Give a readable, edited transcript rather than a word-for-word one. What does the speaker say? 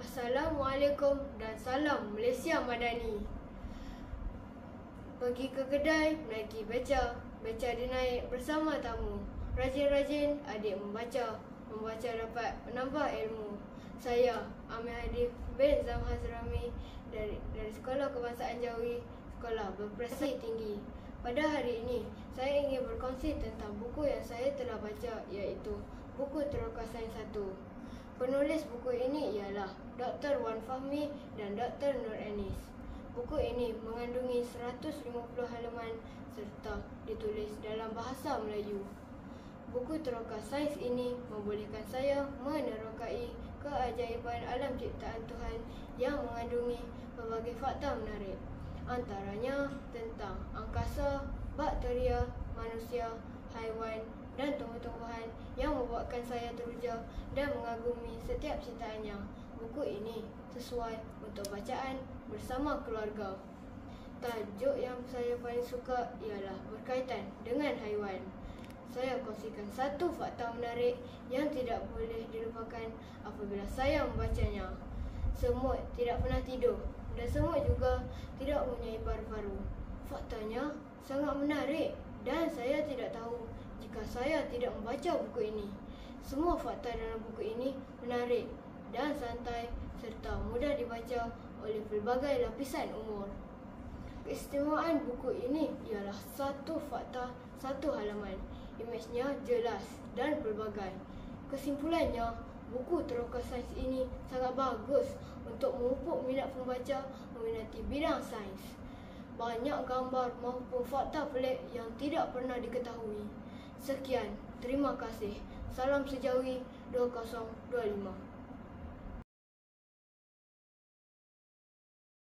Assalamualaikum dan salam Malaysia Madani. Pergi ke kedai, menaiki beca. Beca dinaik bersama tamu. Rajin-rajin adik membaca. Membaca dapat menambah ilmu. Saya Amir Hadif bin Zamhaz Rami dari Sekolah Kebangsaan Jawi, Sekolah Berprestasi Tinggi. Pada hari ini, saya ingin berkongsi tentang buku yang saya telah baca, iaitu buku Teroka Sains 1. Penulis buku ini ialah Dr. Wan Fahmi dan Dr. Nur Anis. Buku ini mengandungi 150 halaman serta ditulis dalam bahasa Melayu. Buku Teroka Sains ini membolehkan saya menerokai keajaiban alam ciptaan Tuhan yang mengandungi pelbagai fakta menarik. Antaranya tentang angkasa, bakteria, manusia, haiwan dan tumbuh-tumbuhan yang membuatkan saya teruja dan mengagumi setiap ciptaannya. Buku ini sesuai untuk bacaan bersama keluarga. Tajuk yang saya paling suka ialah berkaitan dengan haiwan. Saya kongsikan satu fakta menarik yang tidak boleh dilupakan apabila saya membacanya. Semut tidak pernah tidur dan semut juga tidak mempunyai paru-paru. Faktanya sangat menarik dan saya tidak tahu jika saya tidak membaca buku ini. Semua fakta dalam buku ini menarik dan santai serta mudah dibaca oleh pelbagai lapisan umur. Keistimewaan buku ini ialah satu fakta, satu halaman. Imejnya jelas dan pelbagai. Kesimpulannya, buku Teroka Sains ini sangat bagus untuk memupuk minat pembaca meminati bidang sains. Banyak gambar maupun fakta pelik yang tidak pernah diketahui. Sekian, terima kasih. Salam Sejawi 2025.